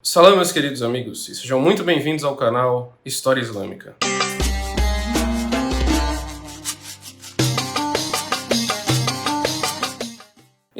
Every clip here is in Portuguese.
Salve, meus queridos amigos, e sejam muito bem-vindos ao canal História Islâmica.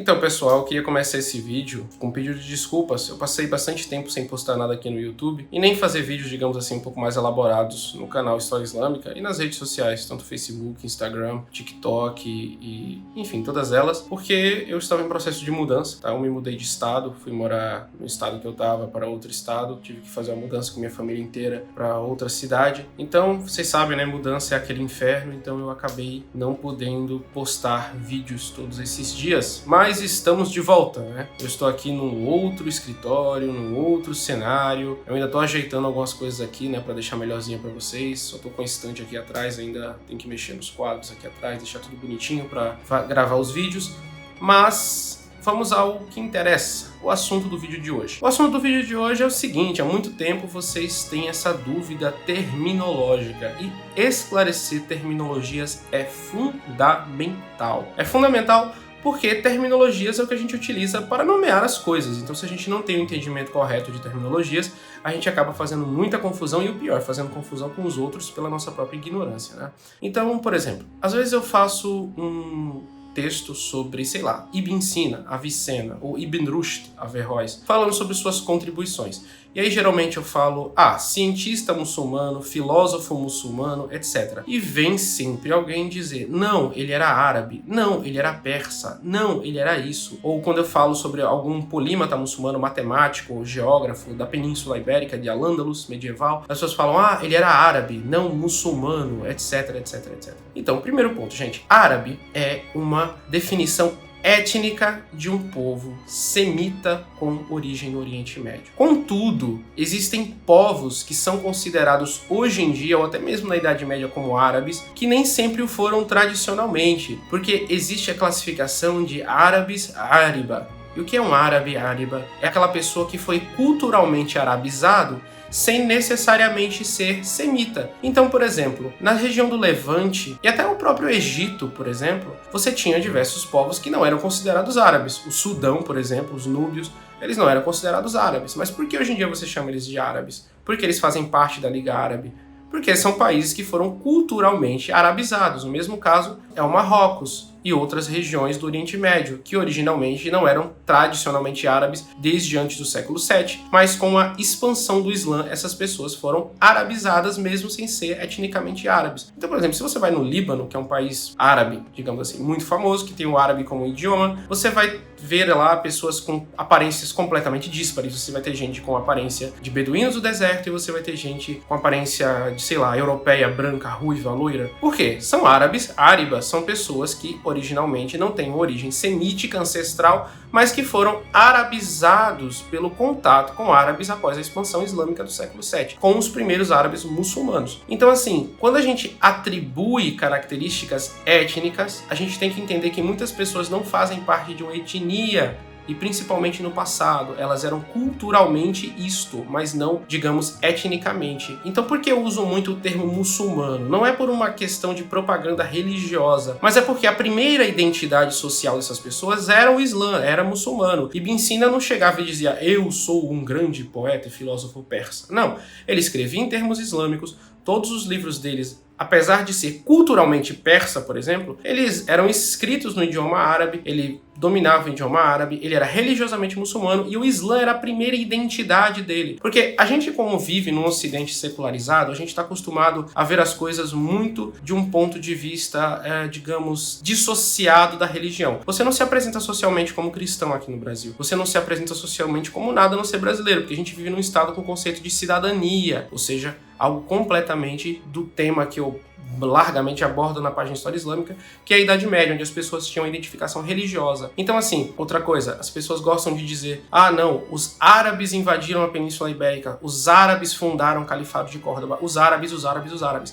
Então, pessoal, eu queria começar esse vídeo com um pedido de desculpas. Eu passei bastante tempo sem postar nada aqui no YouTube e nem fazer vídeos, digamos assim, um pouco mais elaborados no canal História Islâmica e nas redes sociais, tanto Facebook, Instagram, TikTok e enfim, todas elas, porque eu estava em processo de mudança, tá? Eu me mudei de estado, fui morar no estado que eu estava para outro estado, tive que fazer uma mudança com minha família inteira para outra cidade. Então, vocês sabem, né, mudança é aquele inferno, então eu acabei não podendo postar vídeos todos esses dias, mas estamos de volta, né? Eu estou aqui num outro escritório, num outro cenário. Eu ainda estou ajeitando algumas coisas aqui, né, para deixar melhorzinho para vocês. Só estou com a estante aqui atrás, ainda tem que mexer nos quadros aqui atrás, deixar tudo bonitinho para gravar os vídeos. Mas vamos ao que interessa, o assunto do vídeo de hoje. O assunto do vídeo de hoje é o seguinte: há muito tempo vocês têm essa dúvida terminológica e esclarecer terminologias é fundamental. É fundamental porque terminologias é o que a gente utiliza para nomear as coisas. Então, se a gente não tem o entendimento correto de terminologias, a gente acaba fazendo muita confusão e, o pior, fazendo confusão com os outros pela nossa própria ignorância, né? Então, por exemplo, às vezes eu faço um texto sobre, sei lá, Ibn Sina, Avicena, ou Ibn Rushd, Averroes, falando sobre suas contribuições. E aí geralmente eu falo, cientista muçulmano, filósofo muçulmano, etc. E vem sempre alguém dizer, não, ele era árabe, não, ele era persa, não, ele era isso. Ou quando eu falo sobre algum polímata muçulmano, matemático, geógrafo da Península Ibérica, de Al-Ándalus, medieval, as pessoas falam, ele era árabe, não muçulmano, etc, etc, etc. Então, primeiro ponto, gente, árabe é uma definição étnica de um povo semita com origem no Oriente Médio. Contudo, existem povos que são considerados hoje em dia, ou até mesmo na Idade Média, como árabes, que nem sempre o foram tradicionalmente, porque existe a classificação de árabes áriba. E o que é um árabe áriba? É aquela pessoa que foi culturalmente arabizado sem necessariamente ser semita. Então, por exemplo, na região do Levante e até o próprio Egito, por exemplo, você tinha diversos povos que não eram considerados árabes. O Sudão, por exemplo, os núbios, eles não eram considerados árabes. Mas por que hoje em dia você chama eles de árabes? Porque eles fazem parte da Liga Árabe. Porque são países que foram culturalmente arabizados. O mesmo caso é o Marrocos e outras regiões do Oriente Médio, que originalmente não eram tradicionalmente árabes desde antes do século VII, mas com a expansão do Islã, essas pessoas foram arabizadas mesmo sem ser etnicamente árabes. Então, por exemplo, se você vai no Líbano, que é um país árabe, digamos assim, muito famoso, que tem o árabe como idioma, você vai ver lá pessoas com aparências completamente díspares. Você vai ter gente com aparência de beduínos do deserto e você vai ter gente com aparência de, sei lá, europeia, branca, ruiva, loira. Por quê? São árabes, áribas, são pessoas que originalmente não têm origem semítica ancestral, mas que foram arabizados pelo contato com árabes após a expansão islâmica do século VII, com os primeiros árabes muçulmanos. Então, assim, quando a gente atribui características étnicas, a gente tem que entender que muitas pessoas não fazem parte de uma etnia, e principalmente no passado, elas eram culturalmente isto, mas não, digamos, etnicamente. Então, por que eu uso muito o termo muçulmano? Não é por uma questão de propaganda religiosa, mas é porque a primeira identidade social dessas pessoas era o Islã, era muçulmano. Ibn Sina não chegava e dizia, eu sou um grande poeta e filósofo persa. Não, ele escrevia em termos islâmicos, todos os livros deles, apesar de ser culturalmente persa, por exemplo, eles eram escritos no idioma árabe, ele dominava o idioma árabe, ele era religiosamente muçulmano e o Islã era a primeira identidade dele. Porque a gente, como vive num ocidente secularizado, a gente está acostumado a ver as coisas muito de um ponto de vista, digamos, dissociado da religião. Você não se apresenta socialmente como cristão aqui no Brasil. Você não se apresenta socialmente como nada a não ser brasileiro, porque a gente vive num estado com o conceito de cidadania, ou seja, algo completamente do tema que eu largamente abordo na página História Islâmica, que é a Idade Média, onde as pessoas tinham identificação religiosa. Então, assim, outra coisa, as pessoas gostam de dizer, não, os árabes invadiram a Península Ibérica, os árabes fundaram o Califado de Córdoba, os árabes.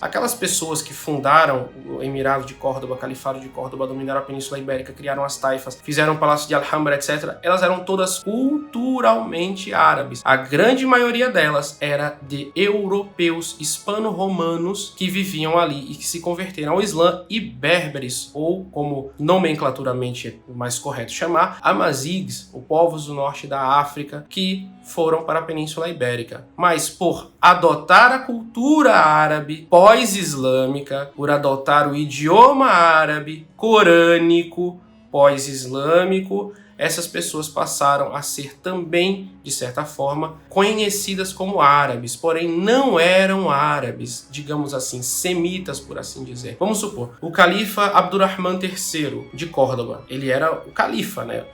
Aquelas pessoas que fundaram o Emirado de Córdoba, Califado de Córdoba, dominaram a Península Ibérica, criaram as taifas, fizeram o Palácio de Alhambra, etc., elas eram todas culturalmente árabes. A grande maioria delas era de europeus hispano-romanos que viviam ali e e que se converteram ao Islã, e berberes, ou como nomenclaturamente é mais correto chamar, amazigs, os povos do norte da África, que foram para a Península Ibérica. Mas por adotar a cultura árabe pós-islâmica, por adotar o idioma árabe corânico pós-islâmico, essas pessoas passaram a ser também, de certa forma, conhecidas como árabes, porém não eram árabes, digamos assim, semitas, por assim dizer. Vamos supor, o califa Abdurrahman III de Córdoba, ele era o califa, né?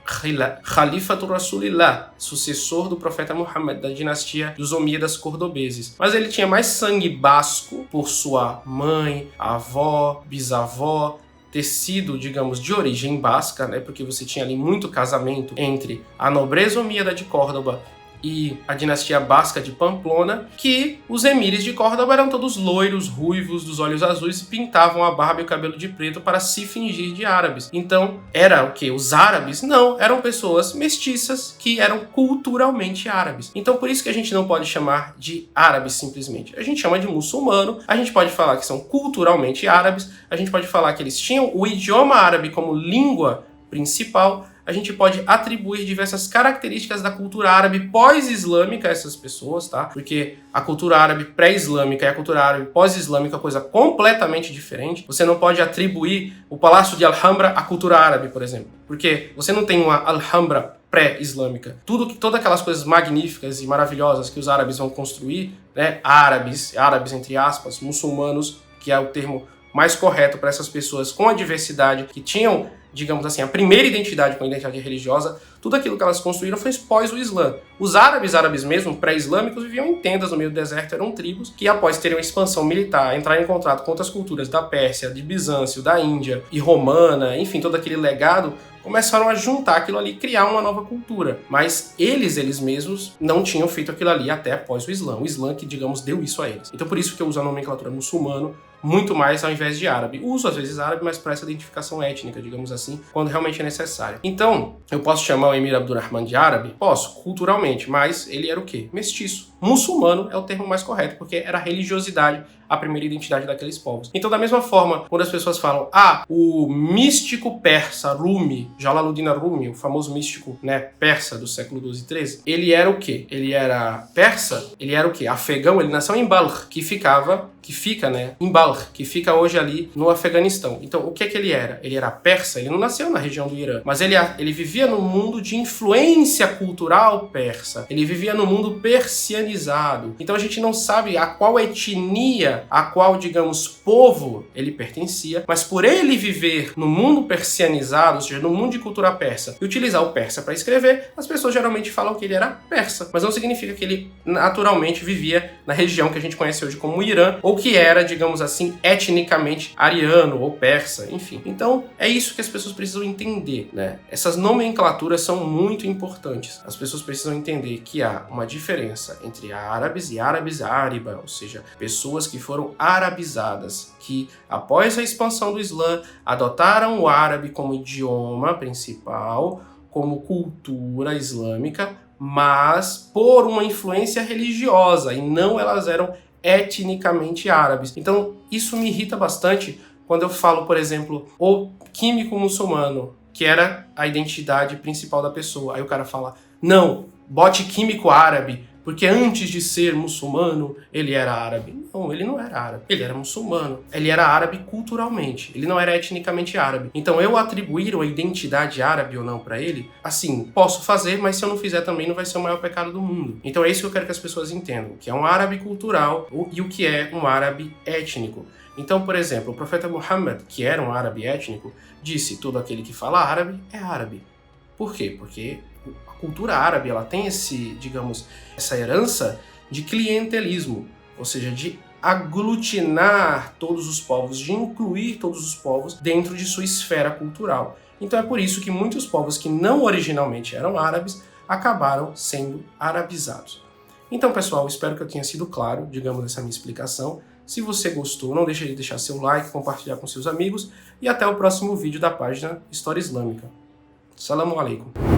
Khalifa do Rasulillah, sucessor do profeta Muhammad, da dinastia dos Omíadas cordobeses. Mas ele tinha mais sangue basco por sua mãe, avó, bisavó, ter sido, digamos, de origem basca, né, porque você tinha ali muito casamento entre a nobreza omíada de Córdoba e a dinastia basca de Pamplona, que os emires de Córdoba eram todos loiros, ruivos, dos olhos azuis e pintavam a barba e o cabelo de preto para se fingir de árabes. Então, era o quê? Os árabes? Não, eram pessoas mestiças que eram culturalmente árabes. Então, por isso que a gente não pode chamar de árabes simplesmente. A gente chama de muçulmano, a gente pode falar que são culturalmente árabes, a gente pode falar que eles tinham o idioma árabe como língua principal, a gente pode atribuir diversas características da cultura árabe pós-islâmica a essas pessoas, tá? Porque a cultura árabe pré-islâmica e a cultura árabe pós-islâmica é coisa completamente diferente. Você não pode atribuir o Palácio de Alhambra à cultura árabe, por exemplo. Porque você não tem uma Alhambra pré-islâmica. Todas aquelas coisas magníficas e maravilhosas que os árabes vão construir, né? Árabes entre aspas, muçulmanos, que é o termo mais correto para essas pessoas com a diversidade, que tinham, digamos assim, a primeira identidade com a identidade religiosa, tudo aquilo que elas construíram foi pós o Islã. Os árabes mesmo, pré-islâmicos, viviam em tendas no meio do deserto, eram tribos que, após terem uma expansão militar, entrar em contato com outras culturas da Pérsia, de Bizâncio, da Índia e romana, enfim, todo aquele legado, começaram a juntar aquilo ali e criar uma nova cultura. Mas eles mesmos não tinham feito aquilo ali até após o Islã. O Islã que, digamos, deu isso a eles. Então por isso que eu uso a nomenclatura muçulmano muito mais ao invés de árabe. Uso às vezes árabe, mas para essa identificação étnica, digamos assim, quando realmente é necessário. Então, eu posso chamar o Emir Abdurrahman de árabe? Posso, culturalmente, mas ele era o quê? Mestiço. Muçulmano é o termo mais correto, porque era a religiosidade a primeira identidade daqueles povos. Então, da mesma forma, quando as pessoas falam, o místico persa Rumi, Jalaluddin Rumi, o famoso místico, né, persa do século XII e XIII, ele era o quê? Ele era persa? Ele era o quê? Afegão? Ele nasceu em Balkh, que fica, né, em Balkh, que fica hoje ali no Afeganistão. Então, o que ele era? Ele era persa? Ele não nasceu na região do Irã, mas ele vivia no mundo de influência cultural persa. Ele vivia no mundo persianizado. Então, a gente não sabe a qual etnia, a qual, digamos, povo ele pertencia, mas por ele viver no mundo persianizado, ou seja, no mundo de cultura persa, e utilizar o persa para escrever, as pessoas geralmente falam que ele era persa, mas não significa que ele naturalmente vivia na região que a gente conhece hoje como Irã, ou que era, digamos assim, etnicamente ariano ou persa, enfim. Então, é isso que as pessoas precisam entender, né? Essas nomenclaturas são muito importantes. As pessoas precisam entender que há uma diferença entre árabes e árabes áriba, ou seja, pessoas que foram arabizadas, que após a expansão do Islã adotaram o árabe como idioma principal, como cultura islâmica, mas por uma influência religiosa, e não elas eram etnicamente árabes. Então, isso me irrita bastante quando eu falo, por exemplo, o químico muçulmano, que era a identidade principal da pessoa. Aí o cara fala, não, bote químico árabe, porque antes de ser muçulmano, ele era árabe. Não, ele não era árabe. Ele era muçulmano. Ele era árabe culturalmente. Ele não era etnicamente árabe. Então, eu atribuir uma identidade árabe ou não para ele, assim, posso fazer, mas se eu não fizer também não vai ser o maior pecado do mundo. Então, é isso que eu quero que as pessoas entendam, que é um árabe cultural e o que é um árabe étnico. Então, por exemplo, o profeta Muhammad, que era um árabe étnico, disse, todo aquele que fala árabe é árabe. Por quê? Porque a cultura árabe, ela tem essa herança de clientelismo, ou seja, de aglutinar todos os povos, de incluir todos os povos dentro de sua esfera cultural. Então é por isso que muitos povos que não originalmente eram árabes acabaram sendo arabizados. Então, pessoal, espero que eu tenha sido claro, digamos, essa minha explicação. Se você gostou, não deixe de deixar seu like, compartilhar com seus amigos e até o próximo vídeo da página História Islâmica. Assalamu alaikum.